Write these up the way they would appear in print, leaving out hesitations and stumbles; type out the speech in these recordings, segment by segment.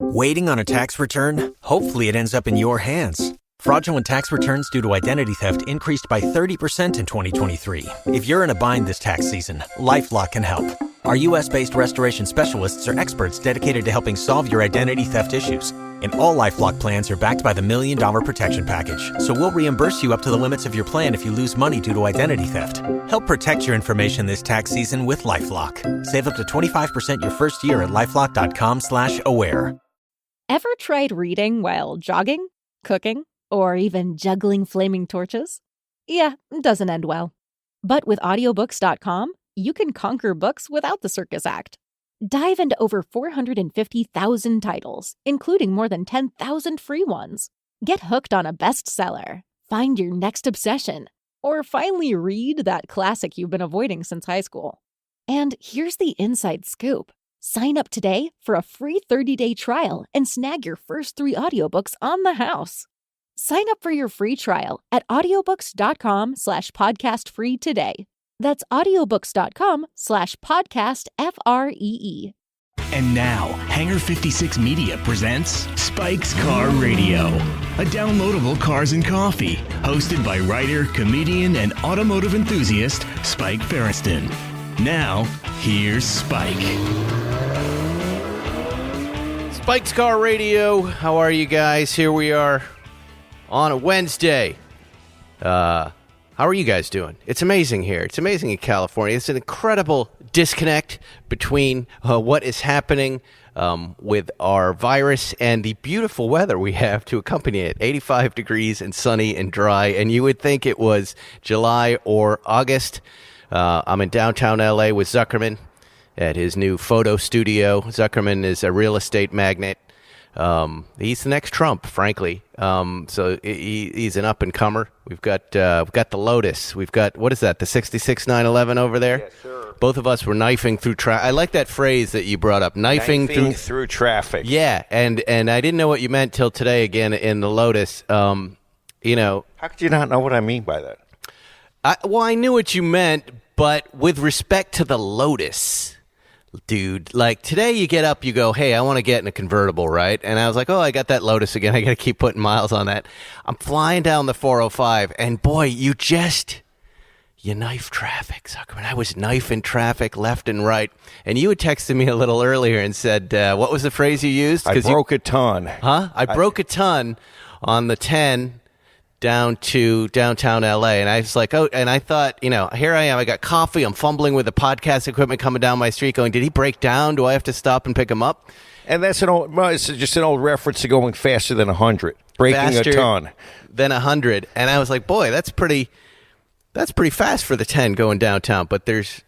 Waiting on a tax return? Hopefully it ends up in your hands. Fraudulent tax returns due to identity theft increased by 30% in 2023. If you're in a bind this tax season, LifeLock can help. Our U.S.-based restoration specialists are experts dedicated to helping solve your identity theft issues. And all LifeLock plans are backed by the $1 Million Protection Package. So we'll reimburse you up to the limits of your plan if you lose money due to identity theft. Help protect your information this tax season with LifeLock. Save up to 25% your first year at LifeLock.com/aware. Ever tried reading while jogging, cooking, or even juggling flaming torches? Yeah, it doesn't end well. But with audiobooks.com, you can conquer books without the circus act. Dive into over 450,000 titles, including more than 10,000 free ones. Get hooked on a bestseller, find your next obsession, or finally read that classic you've been avoiding since high school. And here's the inside scoop. Sign up today for a free 30-day trial and snag your first 3 audiobooks on the house. Sign up for your free trial at audiobooks.com/podcastfree today. That's audiobooks.com/podcastfree. And now, Hangar 56 Media presents Spike's Car Radio, a downloadable cars and coffee, hosted by writer, comedian, and automotive enthusiast Spike Ferriston. Now, here's Spike. Spike's Car Radio. How are you guys? Here we are on a Wednesday. How are you guys doing? It's amazing here. It's amazing in California. It's an incredible disconnect between what is happening with our virus and the beautiful weather we have to accompany it. 85 degrees and sunny and dry. And you would think it was July or August. I'm in downtown LA with Zuckerman at his new photo studio. Zuckerman is a real estate magnate. He's the next Trump, frankly. So he's an up-and-comer. We've got the Lotus. We've got, what is that, the 66 911 over there? Yes, sir. Both of us were knifing through traffic. I like that phrase that you brought up, knifing through traffic. Yeah, and I didn't know what you meant till today again in the Lotus. How could you not know what I mean by that? I knew what you meant, but with respect to the Lotus, dude, like today you get up, you go, hey, I want to get in a convertible, right? And I was like, oh, I got that Lotus again. I got to keep putting miles on that. I'm flying down the 405, and boy, you knife traffic, Zuckerman. I was knifing traffic left and right. And you had texted me a little earlier and said, what was the phrase you used? I broke a ton. Huh? I broke a ton on the 10 down to downtown LA, and I was like, oh, and I thought, here I am, I got coffee, I'm fumbling with the podcast equipment coming down my street going, did he break down? Do I have to stop and pick him up? And that's it's just an old reference to going faster than 100, breaking a ton. Than 100, and I was like, boy, that's pretty fast for the 10 going downtown, but there's,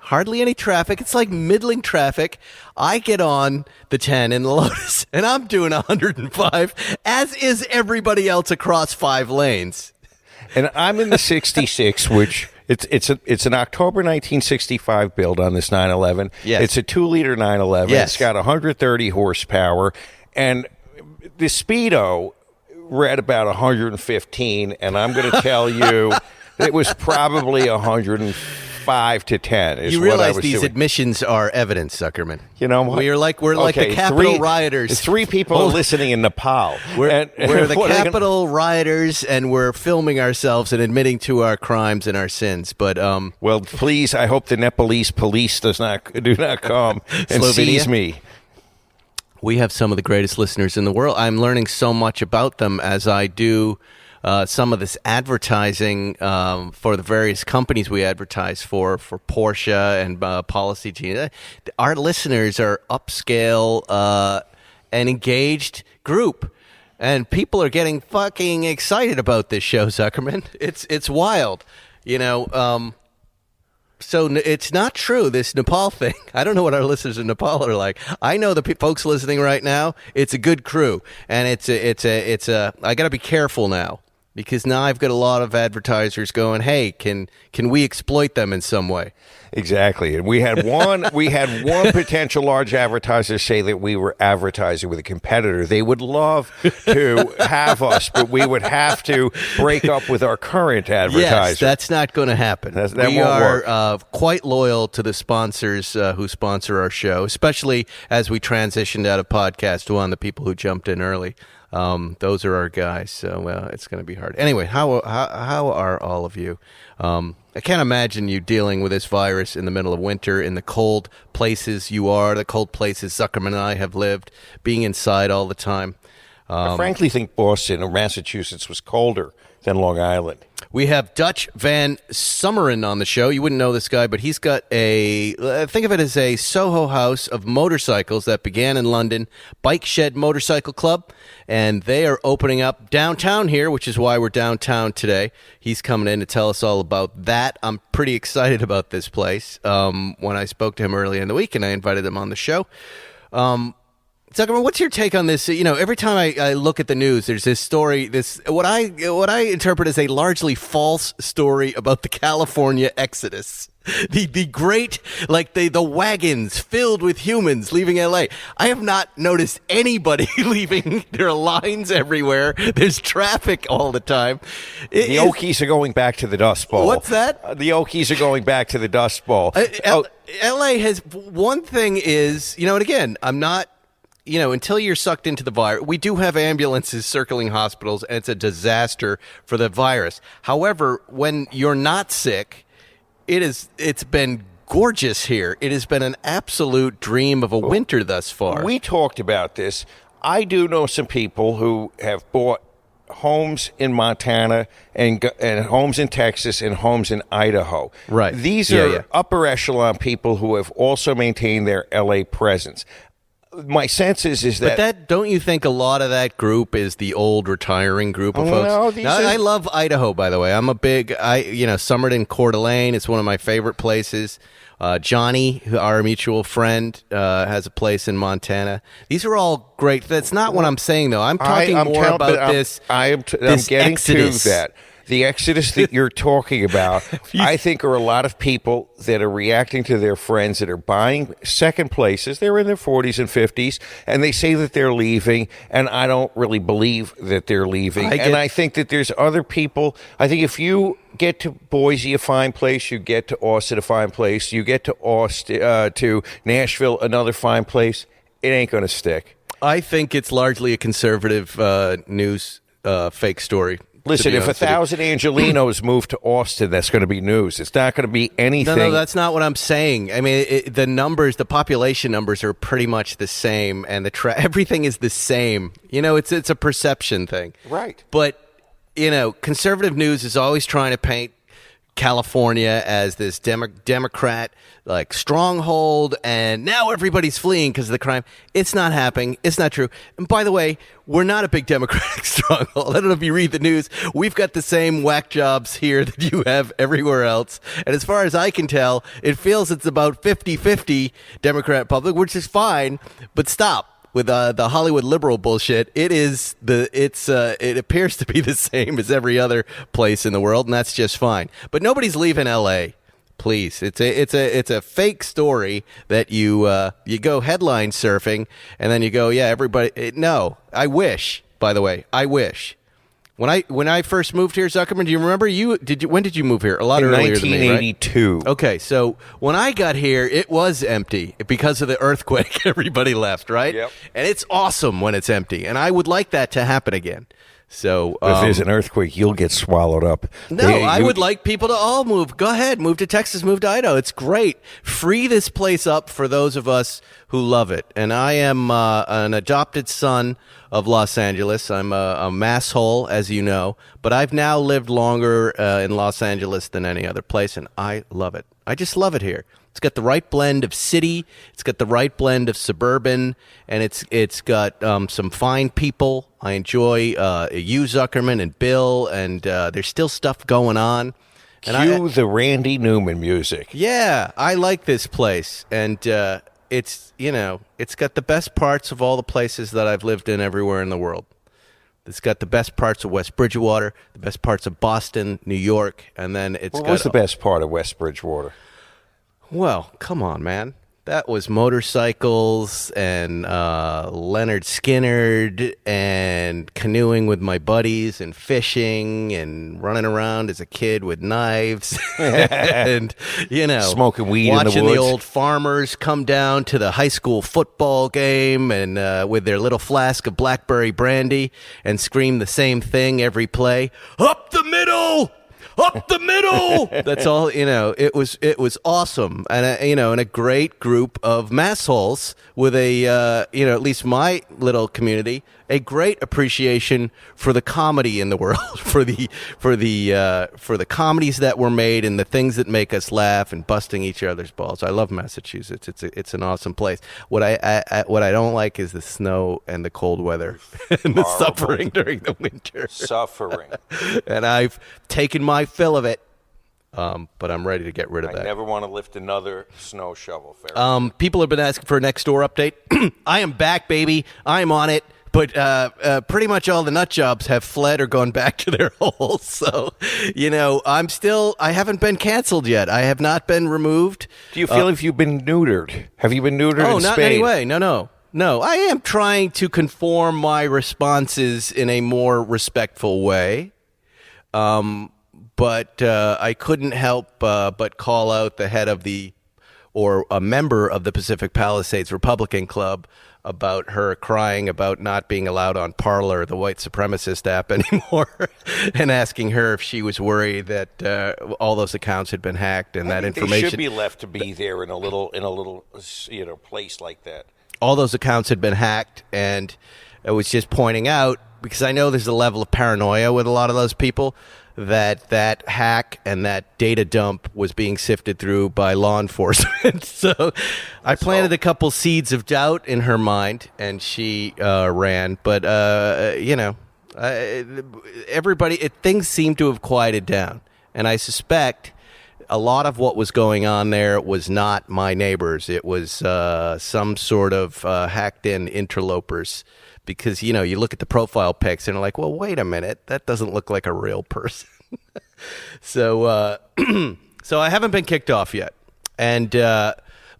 hardly any traffic. It's like middling traffic. I get on the 10 in the Lotus, and I'm doing 105, as is everybody else across 5 lanes. And I'm in the 66, which it's an October 1965 build on this 911. Yes. It's a 2-liter 911. Yes. It's got 130 horsepower, and the Speedo read about 115, and I'm going to tell you it was probably 105 to 10. You realize these admissions are evidence, Zuckerman. You know what? We're like the Capitol rioters. 3 people are listening in Nepal. We're the Capitol rioters, and we're filming ourselves and admitting to our crimes and our sins. But well, please, I hope the Nepalese police do not come and Slovenia? seize me. We have some of the greatest listeners in the world. I'm learning so much about them as I do some of this advertising for the various companies we advertise for Porsche and Policy Gene. Our listeners are upscale and engaged group, and people are getting fucking excited about this show, Zuckerman. It's wild, So it's not true, this Nepal thing. I don't know what our listeners in Nepal are like. I know the folks listening right now. It's a good crew, and it's a. I got to be careful now. because now I've got a lot of advertisers going, hey, can we exploit them in some way? Exactly. And we had one potential large advertiser say that we were advertising with a competitor. They would love to have us, but we would have to break up with our current advertiser. Yes, that's not going to happen. We are quite loyal to the sponsors who sponsor our show, especially as we transitioned out of Podcast One, the people who jumped in early. Those are our guys, so it's going to be hard. Anyway, how are all of you? I can't imagine you dealing with this virus in the middle of winter in the cold places the cold places Zuckerman and I have lived, being inside all the time. I frankly think Boston or Massachusetts was colder than Long Island. We have Dutch Van Someren on the show. You wouldn't know this guy, but he's got think of it as a Soho house of motorcycles that began in London, Bike Shed Motorcycle Club, and they are opening up downtown here, which is why we're downtown today. He's coming in to tell us all about that. I'm pretty excited about this place. When I spoke to him earlier in the week, and I invited him on the show. Zuckerman, what's your take on this? You know, every time I look at the news, there's this story, what I interpret as a largely false story about the California exodus. The great, like the wagons filled with humans leaving LA. I have not noticed anybody leaving. There are lines everywhere. There's traffic all the time. The Okies are going back to the Dust Bowl. What's that? The Okies are going back to the Dust Bowl. LA has, one thing is, and again, I'm not, until you're sucked into the virus, we do have ambulances circling hospitals, and it's a disaster for the virus. However, when you're not sick, it's been gorgeous here. It has been an absolute dream of a winter thus far. We talked about this. I do know some people who have bought homes in Montana and homes in Texas and homes in Idaho. Right. These are upper echelon people who have also maintained their LA presence. My sense is that... But don't you think a lot of that group is the old retiring group of folks? No, I love Idaho, by the way. I'm a big, Someren, Coeur d'Alene, it's one of my favorite places. Johnny, our mutual friend, has a place in Montana. These are all great. That's not what I'm saying, though. I'm talking more about this. I'm getting exodus. to that. The exodus that you're talking about, I think, are a lot of people that are reacting to their friends that are buying second places. They're in their 40s and 50s, and they say that they're leaving, and I don't really believe that they're leaving. I think that there's other people. I think if you get to Boise, a fine place, you get to Austin, a fine place, you get to Nashville, another fine place, it ain't going to stick. I think it's largely a conservative news fake story. Listen, if 1,000 Angelinos move to Austin, that's going to be news. It's not going to be anything. No, that's not what I'm saying. I mean, the population numbers are pretty much the same, and everything is the same. It's a perception thing. Right. But, conservative news is always trying to paint California as this Democrat stronghold, and now everybody's fleeing because of the crime. It's not happening. It's not true. And by the way, we're not a big Democratic stronghold. I don't know if you read the news. We've got the same whack jobs here that you have everywhere else. And as far as I can tell, it feels it's about 50-50 Democrat public, which is fine. But stop with the Hollywood liberal bullshit. It appears to be the same as every other place in the world, and that's just fine. But nobody's leaving L.A. Please, it's a fake story that you go headline surfing and then you go, yeah, everybody. No, I wish. By the way, I wish. When I first moved here, Zuckerman, do you remember? When did you move here? A lot earlier than me, right? 1982. Okay, so when I got here, it was empty because of the earthquake. Everybody left, right? Yep. And it's awesome when it's empty, and I would like that to happen again. So if there's an earthquake, you'll get swallowed up. No, I would like people to all move. Go ahead, move to Texas, move to Idaho. It's great. Free this place up for those of us who love it. And I am an adopted son of Los Angeles. I'm a masshole, as you know, but I've now lived longer in Los Angeles than any other place, and I love it. I just love it here. It's got the right blend of city. It's got the right blend of suburban, and it's got some fine people. I enjoy you, Zuckerman, and Bill, and there's still stuff going on. And the Randy Newman music. Yeah, I like this place, and it's got the best parts of all the places that I've lived in everywhere in the world. It's got the best parts of West Bridgewater, the best parts of Boston, New York, and then What was the best part of West Bridgewater? Well, come on, man. That was motorcycles and Leonard Skinner and canoeing with my buddies and fishing and running around as a kid with knives and, smoking weed watching in the woods. Old farmers come down to the high school football game and with their little flask of blackberry brandy and scream the same thing every play. Up the middle! Up the middle. That's all. It was awesome, and and a great group of massholes with a at least my little community, a great appreciation for the comedy in the world, for the comedies that were made and the things that make us laugh and busting each other's balls. I love Massachusetts. It's an awesome place. What I don't like is the snow and the cold weather and the suffering during the winter. Suffering. And I've taken my fill of it, but I'm ready to get rid of that. I never want to lift another snow shovel. People have been asking for a next door update. I am back, baby. I'm on it. But pretty much all the nut jobs have fled or gone back to their holes. So, I haven't been canceled yet. I have not been removed. Do you feel if you've been neutered? Have you been neutered in not Spain? in any way. No, I am trying to conform my responses in a more respectful way. But I couldn't help but call out the head of or a member of the Pacific Palisades Republican Club about her crying about not being allowed on Parler, the white supremacist app, anymore, and asking her if she was worried that all those accounts had been hacked and that information. They should be left to be there in a little place like that. All those accounts had been hacked, and I was just pointing out, because I know there's a level of paranoia with a lot of those people, that hack and that data dump was being sifted through by law enforcement. So I planted a couple seeds of doubt in her mind, and she ran. But, things seem to have quieted down. And I suspect a lot of what was going on there was not my neighbors. It was some sort of hacked-in interlopers. Because, you look at the profile pics and are like, well, wait a minute, that doesn't look like a real person. So I haven't been kicked off yet. And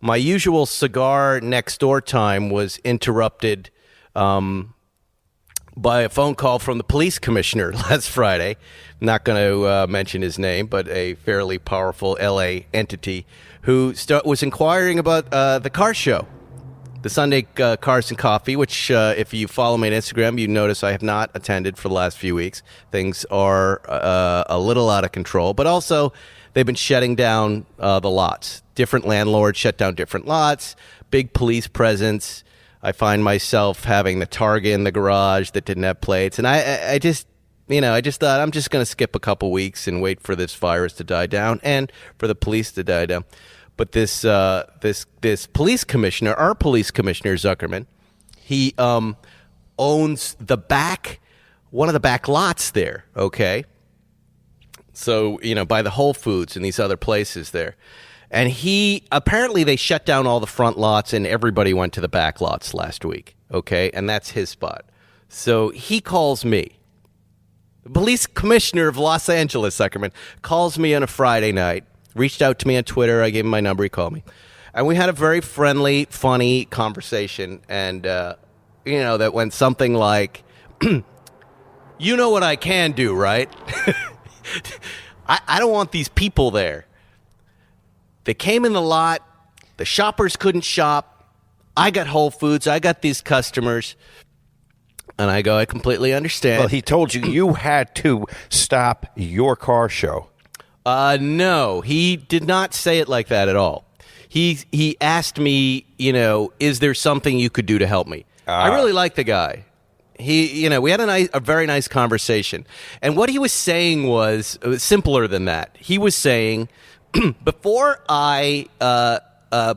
my usual cigar next door time was interrupted by a phone call from the police commissioner last Friday. I'm not going to mention his name, but a fairly powerful L.A. entity who was inquiring about the car show. The Sunday Cars and Coffee, which if you follow me on Instagram, you notice I have not attended for the last few weeks. Things are a little out of control, but also they've been shutting down the lots. Different landlords shut down different lots, big police presence. I find myself having the Targa in the garage that didn't have plates. And I just thought I'm just going to skip a couple weeks and wait for this virus to die down and for the police to die down. But this police commissioner, our police commissioner, Zuckerman, he owns one of the back lots there, okay? So, by the Whole Foods and these other places there. And apparently they shut down all the front lots and everybody went to the back lots last week, okay? And that's his spot. So he calls me. The police commissioner of Los Angeles, Zuckerman, calls me on a Friday night. Reached out to me on Twitter. I gave him my number. He called me. And we had a very friendly, funny conversation. And, that went something like, you know what I can do, right? I don't want these people there. They came in the lot. The shoppers couldn't shop. I got Whole Foods. I got these customers. And I go, I completely understand. Well, he told you had to stop your car show. No, he did not say it like that at all. He asked me, is there something you could do to help me? I really like the guy. We had a very nice conversation. And what he was saying was simpler than that. He was saying, before I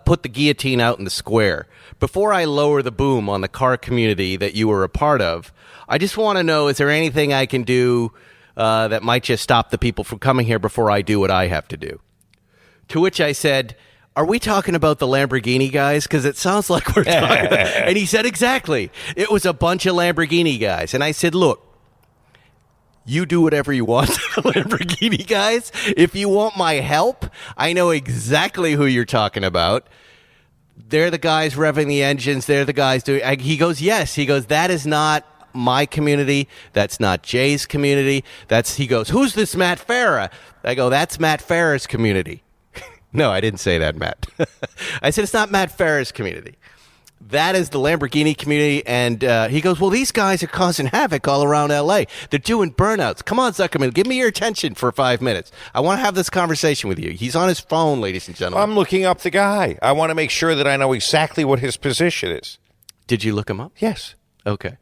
put the guillotine out in the square, before I lower the boom on the car community that you were a part of, I just want to know, is there anything I can do that might just stop the people from coming here before I do what I have to do? To which I said, are we talking about the Lamborghini guys? Because it sounds like we're talking about... And he said, exactly. It was a bunch of Lamborghini guys. And I said, look, you do whatever you want to the Lamborghini guys. If you want my help, I know exactly who you're talking about. They're the guys revving the engines. They're the guys doing. He goes, yes. He goes, that is not my community. That's not Jay's community. He goes, who's this Matt Farah? I go, that's Matt Farah's community. No, I didn't say that, Matt. I said it's not Matt Farah's community. That is the Lamborghini community. And he goes, well, these guys are causing havoc all around L.A. They're doing burnouts. Come on, Zuckerman, give me your attention for 5 minutes. I want to have this conversation with you. He's on his phone, ladies and gentlemen. I'm looking up the guy. I want to make sure that I know exactly what his position is. Did you look him up? Yes. Okay.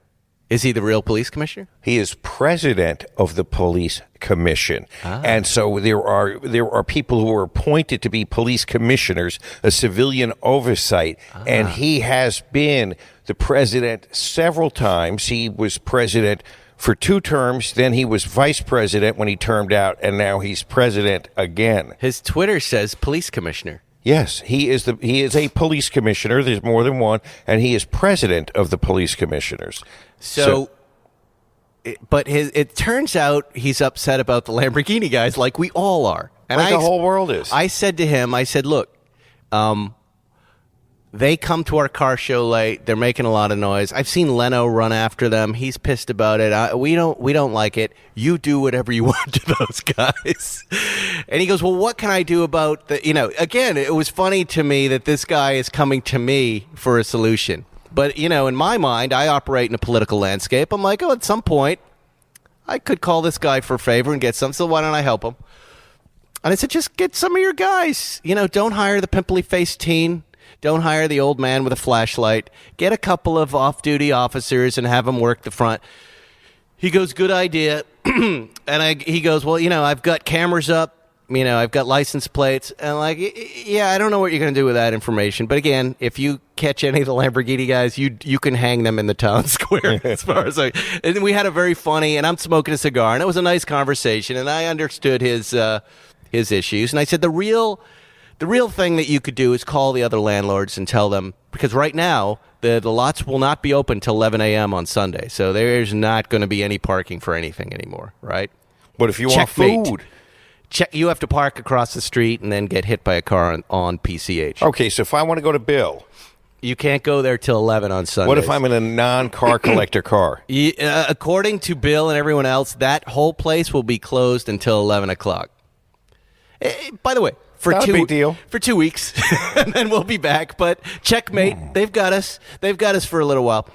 Is he the real police commissioner? He is president of the police commission. And so there are people who are appointed to be police commissioners, a civilian oversight. And he has been the president several times. He was president for 2 terms. Then he was vice president when he termed out. And now he's president again. His Twitter says police commissioner. Yes, he is a police commissioner. There's more than one, and he is president of the police commissioners. But it turns out he's upset about the Lamborghini guys, like we all are, and the whole world is. I said to him, look, they come to our car show late. They're making a lot of noise. I've seen Leno run after them. He's pissed about it. We don't like it. You do whatever you want to those guys. And he goes, well, what can I do about again, it was funny to me that this guy is coming to me for a solution. But, in my mind, I operate in a political landscape. I'm like, at some point, I could call this guy for a favor and get some. So why don't I help him? And I said, just get some of your guys. Don't hire the pimply-faced teen. Don't hire the old man with a flashlight. Get a couple of off-duty officers and have them work the front. He goes, good idea. He goes, well, I've got cameras up. I've got license plates. And I don't know what you're going to do with that information. But again, if you catch any of the Lamborghini guys, you can hang them in the town square. As far as and we had a very funny, and I'm smoking a cigar, and it was a nice conversation, and I understood his issues. And I said, the real thing that you could do is call the other landlords and tell them, because right now the lots will not be open till 11 a.m. on Sunday. So there's not going to be any parking for anything anymore, right? But if you want food... You have to park across the street and then get hit by a car on PCH. Okay, so if I want to go to Bill... You can't go there till 11 on Sunday. What if I'm in a non-car collector car? According to Bill and everyone else, that whole place will be closed until 11 o'clock. By the way, Not a big deal. For 2 weeks, and then we'll be back. But checkmate, they've got us. They've got us for a little while.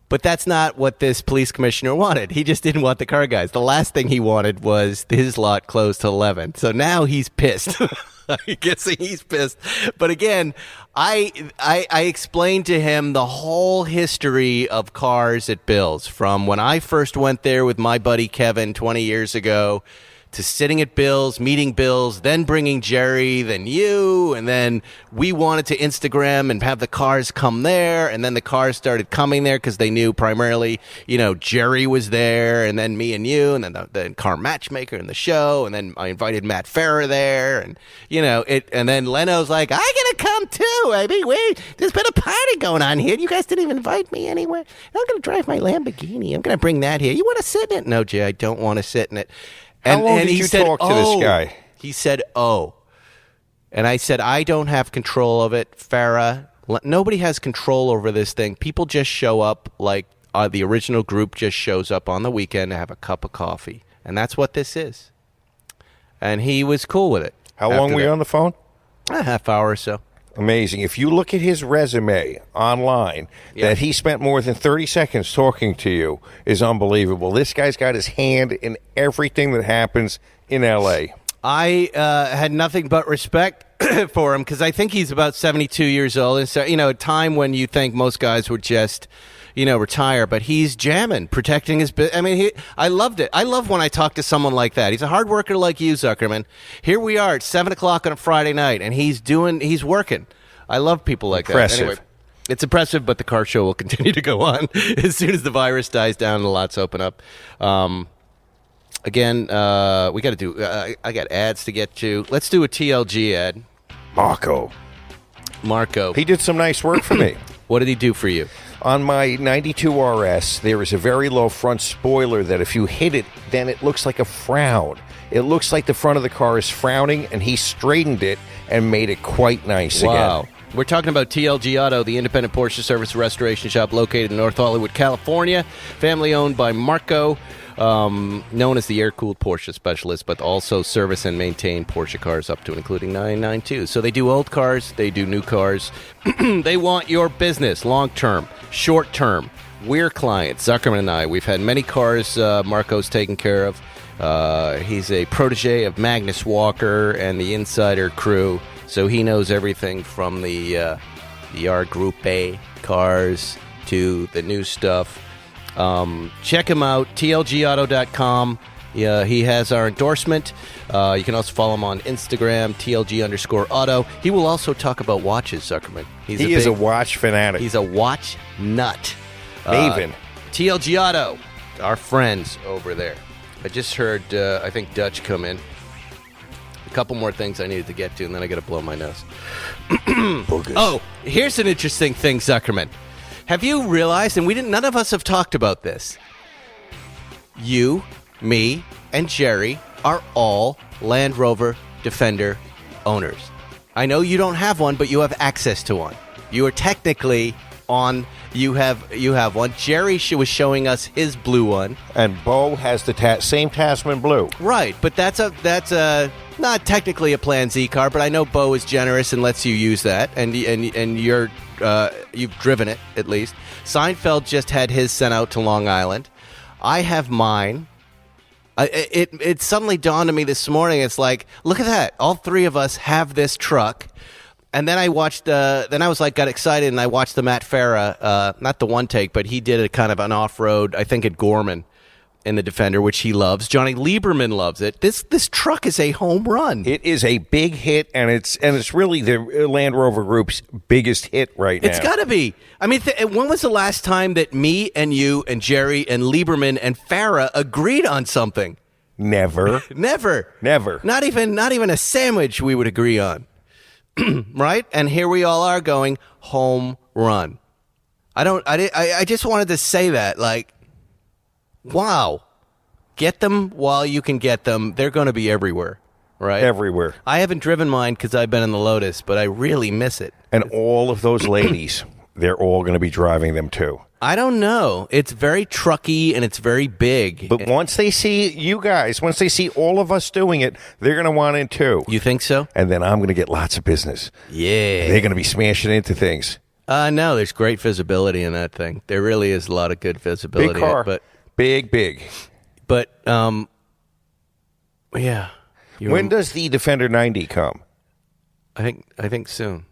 But that's not what this police commissioner wanted. He just didn't want the car guys. The last thing he wanted was his lot closed till 11. So now he's pissed. I'm guessing he's pissed. But again, I explained to him the whole history of cars at Bill's, from when I first went there with my buddy Kevin 20 years ago, to sitting at Bill's, meeting Bill's, then bringing Jerry, then you, and then we wanted to Instagram and have the cars come there, and then the cars started coming there because they knew primarily, Jerry was there, and then me and you, and then the car matchmaker and the show, and then I invited Matt Farah there, and and then Leno's like, I gotta come too. There's been a party going on here. You guys didn't even invite me anywhere. I'm gonna drive my Lamborghini. I'm gonna bring that here. You want to sit in it? No, Jay, I don't want to sit in it. How long did you talk to this guy? He said, And I said, I don't have control of it, Farah. Nobody has control over this thing. People just show up like the original group just shows up on the weekend to have a cup of coffee. And that's what this is. And he was cool with it. How long were you on the phone? A half hour or so. Amazing. If you look at his resume online, that he spent more than 30 seconds talking to you is unbelievable. This guy's got his hand in everything that happens in L.A. I had nothing but respect for him because I think he's about 72 years old. And so, a time when you think most guys would just, retire. But he's jamming, protecting his business. I loved it. I love when I talk to someone like that. He's a hard worker like you, Zuckerman. Here we are at 7 o'clock on a Friday night, and he's working. I love people like that. Anyway, it's impressive, but the car show will continue to go on as soon as the virus dies down and the lots open up. Again, we got to do, I got ads to get to. Let's do a TLG ad. Marco. He did some nice work for me. What did he do for you? On my 92 RS, there is a very low front spoiler that if you hit it, then it looks like a frown. It looks like the front of the car is frowning, and he straightened it and made it quite nice again. We're talking about TLG Auto, the independent Porsche service restoration shop located in North Hollywood, California. Family owned by Marco, known as the air-cooled Porsche specialist, but also service and maintain Porsche cars up to and including 992. So they do old cars, they do new cars. They want your business, long-term, short-term. We're clients, Zuckerman and I. We've had many cars Marco's taken care of. He's a protege of Magnus Walker and the Insider crew. So he knows everything from the R Group A cars to the new stuff. Check him out, tlgauto.com. He has our endorsement. You can also follow him on Instagram, tlg_auto. He will also talk about watches, Zuckerman. He is a watch fanatic. He's a watch nut. Maven. TLG Auto, our friends over there. I just heard, I think, Dutch come in. Couple more things I needed to get to, and then I got to blow my nose. Oh, here's an interesting thing, Zuckerman. Have you realized, and none of us have talked about this, you, me, and Jerry are all Land Rover Defender owners. I know you don't have one, but you have access to one. You are technically on. You have one. Jerry was showing us his blue one, and Bo has the same Tasman blue. Right, but that's a not technically a Plan Z car, but I know Bo is generous and lets you use that, and you're you've driven it at least. Seinfeld just had his sent out to Long Island. I have mine. It suddenly dawned on me this morning. It's like, look at that! All three of us have this truck. And then I watched. Then I was like, got excited, and I watched the Matt Farah, not the one take, but he did a kind of an off road. I think at Gorman in the Defender, which he loves. Johnny Lieberman loves it. This truck is a home run. It is a big hit, and it's really the Land Rover Group's biggest hit right now. It's got to be. I mean, when was the last time that me and you and Jerry and Lieberman and Farah agreed on something? Never. Never. Not even a sandwich we would agree on. Right? And here we all are going home run. I just wanted to say that, like, wow. Get them while you can get them. They're going to be everywhere, right? Everywhere. I haven't driven mine because I've been in the Lotus, but I really miss it. And all of those ladies, they're all going to be driving them too. I don't know. It's very trucky and it's very big. But once they see you guys, once they see all of us doing it, they're going to want it too. You think so? And then I'm going to get lots of business. Yeah. They're going to be smashing into things. No, there's great visibility in that thing. There really is a lot of good visibility. Big car. But big. But, yeah. When does the Defender 90 come? I think soon.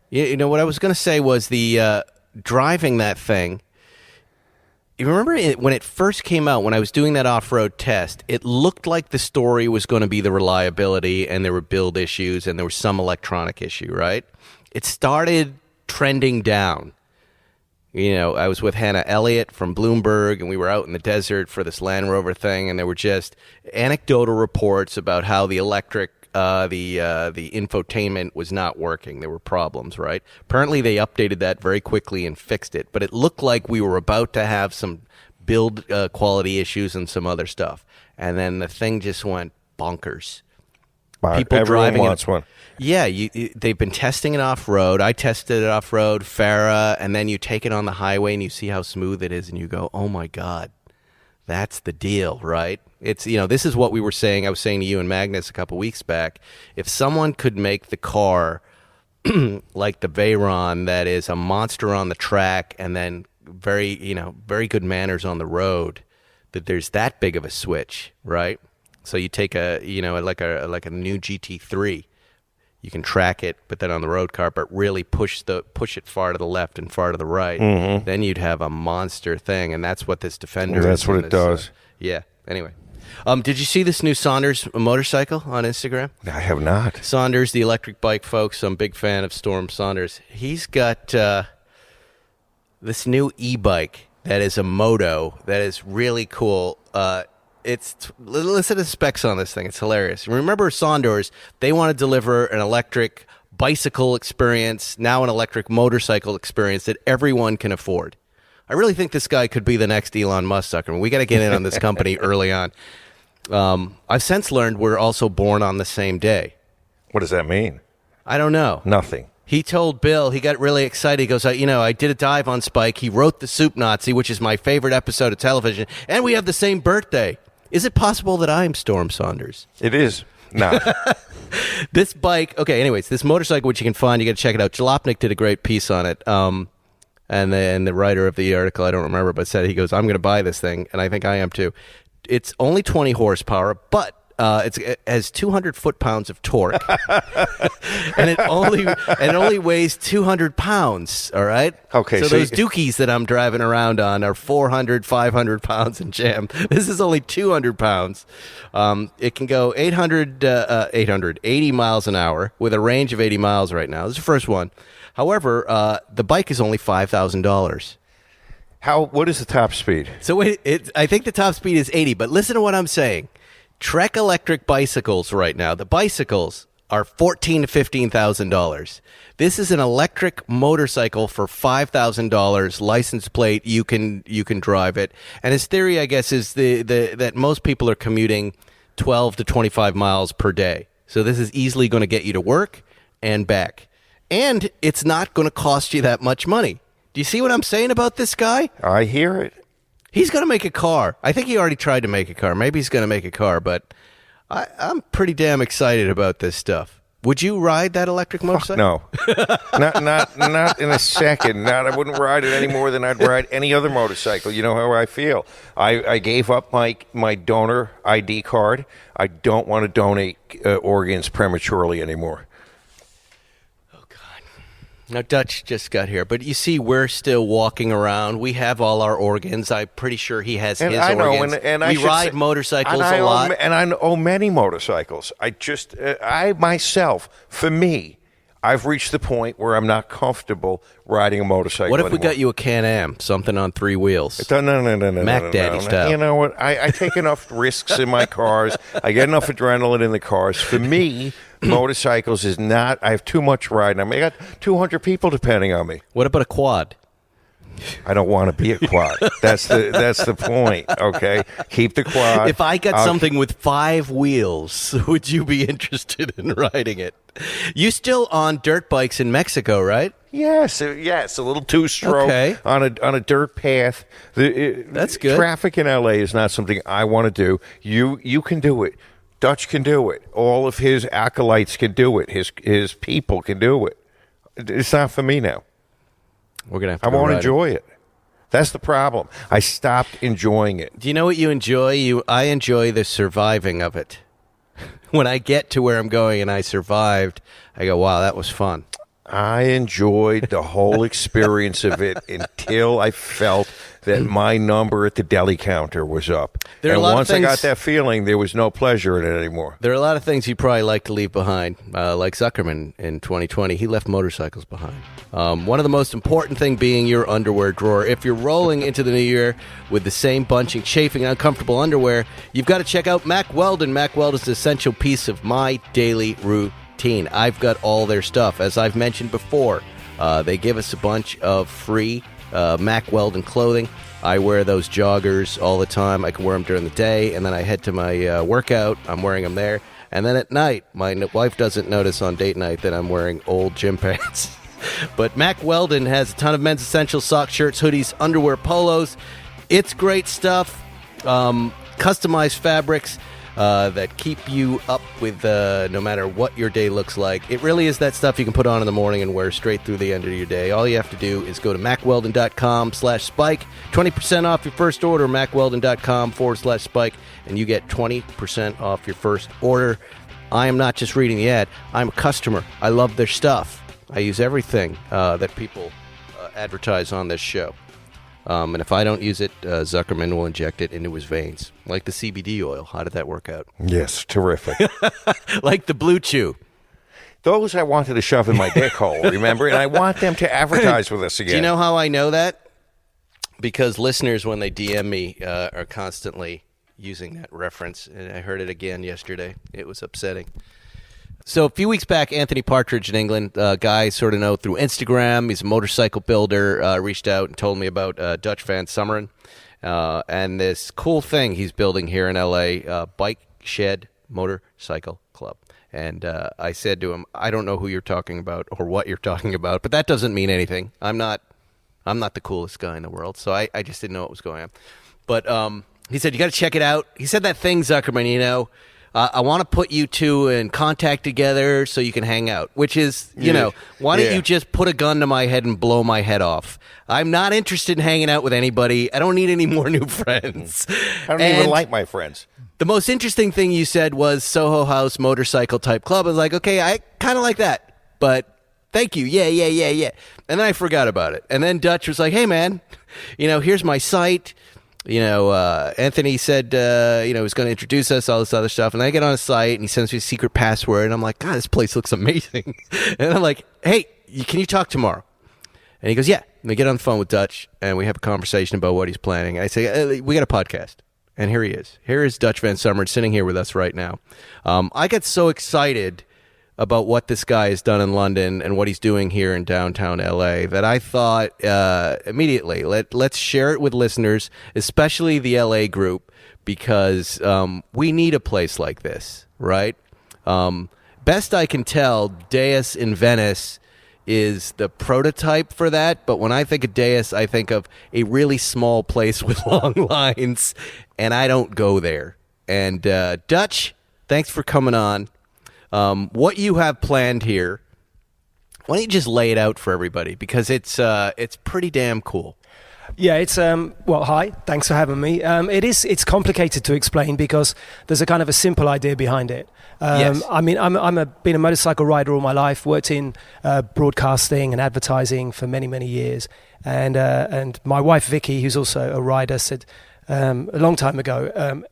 You know, what I was going to say was the driving that thing. You remember when it first came out, when I was doing that off-road test, it looked like the story was going to be the reliability, and there were build issues, and there was some electronic issue, right? It started trending down. You know, I was with Hannah Elliott from Bloomberg, and we were out in the desert for this Land Rover thing, and there were just anecdotal reports about how the electric, the infotainment was not working. There were problems, right? Apparently, they updated that very quickly and fixed it, but it looked like we were about to have some build quality issues and some other stuff, and then the thing just went bonkers. People everyone wants one. Yeah, they've been testing it off-road. I tested it off-road, Farah, and then you take it on the highway and you see how smooth it is and you go, oh my God, that's the deal, right? It's, you know, this is what we were saying. I was saying to you and Magnus a couple weeks back. If someone could make the car like the Veyron, that is a monster on the track and then very good manners on the road, that there's that big of a switch, right? So you take like a new GT3, you can track it, but then on the road car, but really push it far to the left and far to the right. Mm-hmm. Then you'd have a monster thing, and that's what this Defender is. That's what it does. Yeah. Anyway, did you see this new Saunders motorcycle on Instagram? I have not. Saunders, the electric bike, folks. I'm a big fan of Storm Saunders. He's got this new e-bike that is a moto that is really cool. Listen to the specs on this thing. It's hilarious. Remember Saunders, they want to deliver an electric bicycle experience, now an electric motorcycle experience that everyone can afford. I really think this guy could be the next Elon Musk sucker. We got to get in on this company early on. I've since learned we're also born on the same day. What does that mean? I don't know. Nothing. He told Bill, he got really excited. He goes, I did a dive on Spike. He wrote The Soup Nazi, which is my favorite episode of television, and we have the same birthday. Is it possible that I'm Storm Saunders? It is. No. This bike, okay, anyways, this motorcycle, which you can find, you got to check it out. Jalopnik did a great piece on it. And then the writer of the article, I don't remember, but said, he goes, I'm going to buy this thing, and I think I am too. It's only 20 horsepower, but it has 200 foot-pounds of torque, and it only weighs 200 pounds, all right? Okay. So those Dookies that I'm driving around on are 400, 500 pounds in jam. This is only 200 pounds. It can go 80 miles an hour with a range of 80 miles right now. This is the first one. However, the bike is only $5,000. What is the top speed? So I think the top speed is 80, but listen to what I'm saying. Trek electric bicycles right now, the bicycles are $14,000 to $15,000. This is an electric motorcycle for $5,000, license plate, you can drive it. And his theory, I guess, is that most people are commuting 12 to 25 miles per day. So this is easily going to get you to work and back. And it's not going to cost you that much money. Do you see what I'm saying about this guy? I hear it. He's going to make a car. I think he already tried to make a car. Maybe he's going to make a car, but I'm pretty damn excited about this stuff. Would you ride that electric motorcycle? No. Not in a second. I wouldn't ride it any more than I'd ride any other motorcycle. You know how I feel. I gave up my donor ID card. I don't want to donate organs prematurely anymore. Now, Dutch just got here, but you see, we're still walking around. We have all our organs. I'm pretty sure he has his organs. And we ride motorcycles a lot. And I own many motorcycles. I myself, for me, I've reached the point where I'm not comfortable riding a motorcycle What if we anymore. got you a Can-Am, something on 3 wheels? No. Mac Daddy style. You know what? I take enough risks in my cars. I get enough adrenaline in the cars. For me, motorcycles is not. I have too much riding. I got 200 people depending on me. What about a quad? I don't want to be a quad. That's the point. Okay, keep the quad. If I got something with 5 wheels, would you be interested in riding it? You still on dirt bikes in Mexico, right? Yes, a little two-stroke on a dirt path. That's good. Traffic in LA is not something I want to do. You can do it. Dutch can do it. All of his acolytes can do it. His people can do it. It's not for me now. We're gonna have to I won't enjoy it. That's the problem. I stopped enjoying it. Do you know what you enjoy? I enjoy the surviving of it. When I get to where I'm going and I survived, I go, wow, that was fun. I enjoyed the whole experience of it until I felt that my number at the deli counter was up. Once I got that feeling, there was no pleasure in it anymore. There are a lot of things you'd probably like to leave behind, like Zuckerman in 2020. He left motorcycles behind. One of the most important thing being your underwear drawer. If you're rolling into the new year with the same bunching, chafing, uncomfortable underwear, you've got to check out Mack Weldon. Mack Weldon is an essential piece of my daily routine. I've got all their stuff. As I've mentioned before, they give us a bunch of free Mack Weldon clothing. I wear those joggers all the time. I can wear them during the day, and then I head to my workout. I'm wearing them there. And then at night, my wife doesn't notice on date night that I'm wearing old gym pants. But Mack Weldon has a ton of men's essentials, socks, shirts, hoodies, underwear, polos. It's great stuff. Customized fabrics that keep you up with no matter what your day looks like. It really is that stuff you can put on in the morning and wear straight through the end of your day. All you have to do is go to MackWeldon.com/Spike. 20% off your first order, MackWeldon.com/Spike, and you get 20% off your first order. I am not just reading the ad. I'm a customer. I love their stuff. I use everything that people advertise on this show. And if I don't use it, Zuckerman will inject it into his veins. Like the CBD oil. How did that work out? Yes, terrific. Like the Blue Chew. Those I wanted to shove in my dick hole, remember? And I want them to advertise with us again. Do you know how I know that? Because listeners, when they DM me, are constantly using that reference. And I heard it again yesterday. It was upsetting. So a few weeks back, Anthony Partridge in England, guy I sort of know through Instagram. He's a motorcycle builder. Reached out and told me about Dutch van Someren and this cool thing he's building here in L.A., Bike Shed Motorcycle Club. And I said to him, I don't know who you're talking about or what you're talking about, but that doesn't mean anything. I'm not the coolest guy in the world, so I just didn't know what was going on. But he said, you got to check it out. He said that thing, Zuckerman, I want to put you two in contact together so you can hang out, which is, why don't you just put a gun to my head and blow my head off? I'm not interested in hanging out with anybody. I don't need any more new friends. I don't even like my friends. The most interesting thing you said was Soho House motorcycle type club. I was like, okay, I kind of like that, but thank you. Yeah. And then I forgot about it. And then Dutch was like, hey, man, here's my site. Anthony said, he was going to introduce us, all this other stuff. And I get on his site and he sends me a secret password. And I'm like, God, this place looks amazing. And I'm like, hey, can you talk tomorrow? And he goes, yeah. And we get on the phone with Dutch and we have a conversation about what he's planning. And I say, we got a podcast. And here he is. Here is Dutch van Someren sitting here with us right now. I get so excited about what this guy has done in London and what he's doing here in downtown LA that I thought immediately, let's share it with listeners, especially the LA group, because we need a place like this, right? Best I can tell, Deus in Venice is the prototype for that, but when I think of Deus, I think of a really small place with long lines, and I don't go there. And Dutch, thanks for coming on. What you have planned here, why don't you just lay it out for everybody, because it's pretty damn cool. Yeah, it's hi, thanks for having me. It's complicated to explain because there's a kind of a simple idea behind it. Yes. I mean, been a motorcycle rider all my life, worked in broadcasting and advertising for many, many years. And my wife, Vicky, who's also a rider, said a long time ago,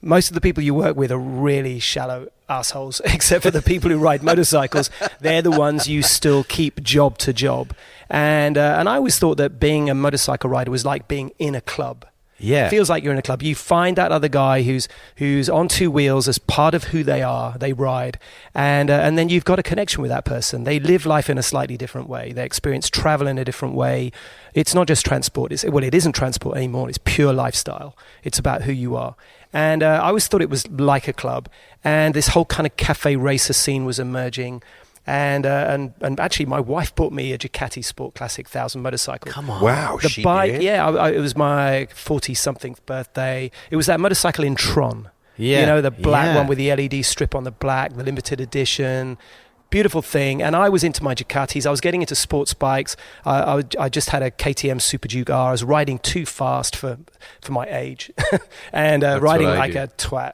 most of the people you work with are really shallow assholes, except for the people who ride motorcycles. They're the ones you still keep job to job. And I always thought that being a motorcycle rider was like being in a club. Yeah. It feels like you're in a club. You find that other guy who's on two wheels as part of who they are. They ride. And then you've got a connection with that person. They live life in a slightly different way. They experience travel in a different way. It's not just transport. It isn't transport anymore. It's pure lifestyle. It's about who you are. And I always thought it was like a club. And this whole kind of cafe racer scene was emerging. And actually, my wife bought me a Ducati Sport Classic 1000 motorcycle. Come on. Wow, The she bike, did? yeah, it was my 40-something birthday. It was that motorcycle in Tron. Yeah. The black Yeah. one with the LED strip on the black, the limited edition. Beautiful thing. And I was into my Ducatis. I was getting into sports bikes. I just had a KTM Super Duke R. I was riding too fast for my age and riding what I like do. a twat.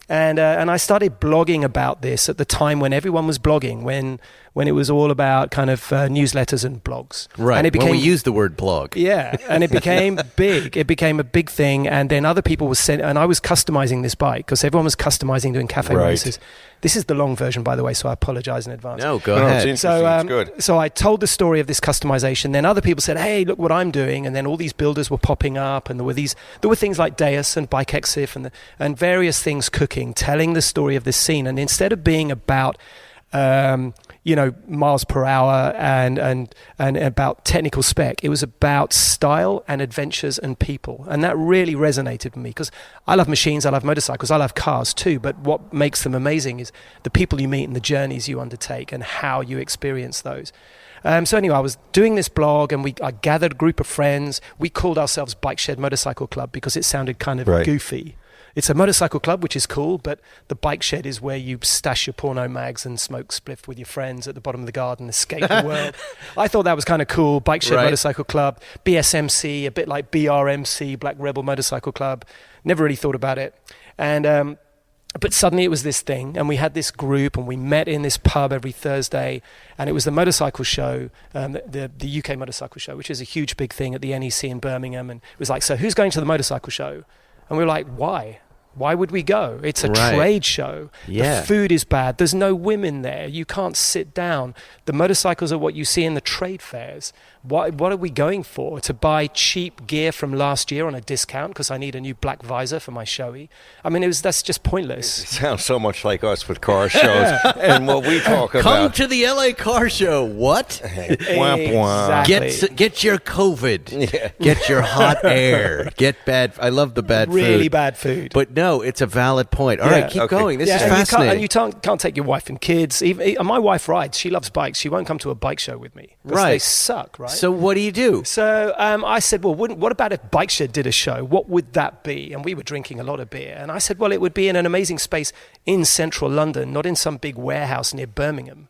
And I started blogging about this at the time when everyone was blogging, when it was all about kind of newsletters and blogs. Right. And it became, when we use the word blog. yeah, and it became big. It became a big thing, and then other people were sent, and I was customizing this bike because everyone was customizing, doing cafe Right. races. This is the long version, by the way, so I apologize in advance. No, go No, ahead. it's interesting. So, It's good. so I told the story of this customization. Then other people said, "Hey, look what I'm doing!" And then all these builders were popping up, and there were things like Deus and Bike Exif and various things cooking, telling the story of this scene. And instead of being about miles per hour and about technical spec, it was about style and adventures and people. And that really resonated with me because I love machines, I love motorcycles, I love cars too, but what makes them amazing is the people you meet and the journeys you undertake and how you experience those. So anyway, I was doing this blog and I gathered a group of friends. We called ourselves Bike Shed Motorcycle Club because it sounded kind of Right. goofy. It's a motorcycle club, which is cool, but the bike shed is where you stash your porno mags and smoke spliff with your friends at the bottom of the garden, escape the world. I thought that was kind of cool. Bike Shed Right. Motorcycle Club, BSMC, a bit like BRMC, Black Rebel Motorcycle Club. Never really thought about it. And but suddenly it was this thing, and we had this group, and we met in this pub every Thursday, and it was the motorcycle show, the UK motorcycle show, which is a huge big thing at the NEC in Birmingham. And it was like, so who's going to the motorcycle show? And we were like, why? Why would we go? It's a Right. trade show. Yeah. The food is bad. There's no women there. You can't sit down. The motorcycles are what you see in the trade fairs. What are we going for? To buy cheap gear from last year on a discount because I need a new black visor for my Shoei? I mean, that's just pointless. It sounds so much like us with car shows and what we talk Come about. to the LA Car Show. What? Womp womp. Exactly. Get your COVID. Get your hot air. Get bad. I love the bad food. Really bad food. But no, it's a valid point. All right, keep Okay. going. This is and fascinating. you can't take your wife and kids. Even my wife rides. She loves bikes. She won't come to a bike show with me. 'Cause Right. They suck, right? So what do you do? So I said, well, what about if Bike Shed did a show? What would that be? And we were drinking a lot of beer. And I said, well, it would be in an amazing space in central London, not in some big warehouse near Birmingham.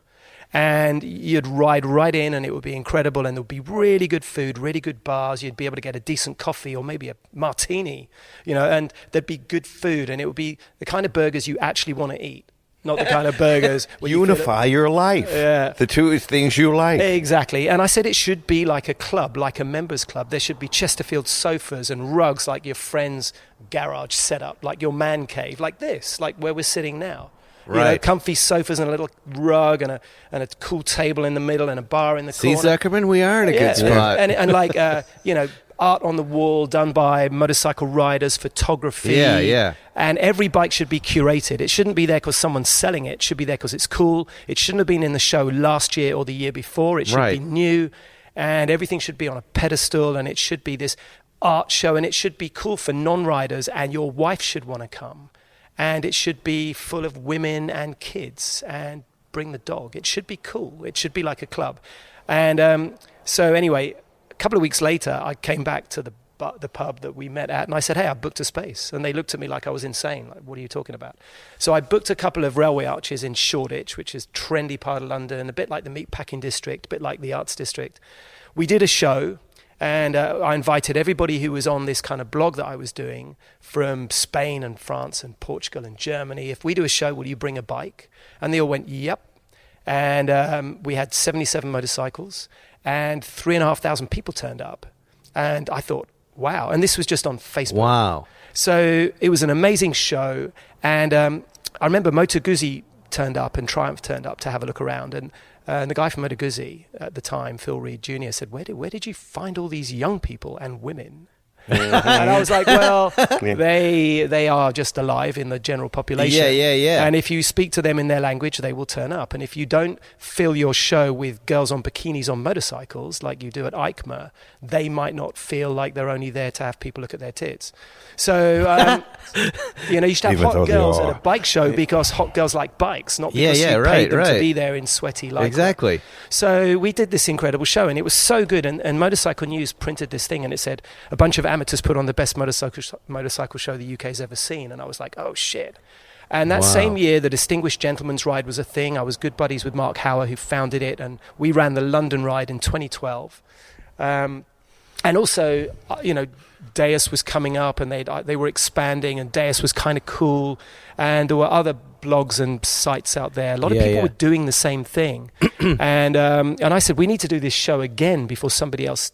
And you'd ride right in and it would be incredible. And there would be really good food, really good bars. You'd be able to get a decent coffee or maybe a martini, and there'd be good food. And it would be the kind of burgers you actually want to eat. Not the kind of burgers where you Unify your life. Yeah. The two things you like. Exactly. And I said it should be like a club, like a members club. There should be Chesterfield sofas and rugs like your friend's garage setup, like your man cave, like this, like where we're sitting now. Right. Comfy sofas and a little rug and a cool table in the middle and a bar in the See, corner. Zuckerman, we are in a good spot. And like, art on the wall done by motorcycle riders, photography. Yeah. And every bike should be curated. It shouldn't be there because someone's selling it. It should be there because it's cool. It shouldn't have been in the show last year or the year before. It should Right. be new. And everything should be on a pedestal. And it should be this art show. And it should be cool for non-riders. And your wife should want to come. And it should be full of women and kids. And bring the dog. It should be cool. It should be like a club. And so anyway, a couple of weeks later, I came back to the pub that we met at, and I said, hey, I booked a space. And they looked at me like I was insane. Like, what are you talking about? So I booked a couple of railway arches in Shoreditch, which is a trendy part of London, a bit like the Meatpacking District, a bit like the Arts District. We did a show, and I invited everybody who was on this kind of blog that I was doing from Spain and France and Portugal and Germany. If we do a show, will you bring a bike? And they all went, yep. And we had 77 motorcycles, and 3,500 people turned up. And I thought, wow. And this was just on Facebook. Wow. So it was an amazing show. And I remember Moto Guzzi turned up and Triumph turned up to have a look around. And the guy from Moto Guzzi at the time, Phil Reed Jr., said, where did you find all these young people and women? And I was like, well, they are just alive in the general population. Yeah. And if you speak to them in their language, they will turn up. And if you don't fill your show with girls on bikinis on motorcycles, like you do at EICMA, they might not feel like they're only there to have people look at their tits. So, you should have Even though hot they girls are. at a bike show because hot girls like bikes, not because you right, paid them right. to be there in sweaty light. Exactly. So we did this incredible show, and it was so good. And Motorcycle News printed this thing, and it said a bunch of amateurs put on the best motorcycle show the UK's ever seen. And I was like, oh shit. And that Wow. same year, the Distinguished Gentleman's Ride was a thing. I was good buddies with Mark Hauer, who founded it, and we ran the London Ride in 2012. And also, Deus was coming up, and they were expanding, and Deus was kind of cool. And there were other blogs and sites out there. A lot of people were doing the same thing. And I said, we need to do this show again before somebody else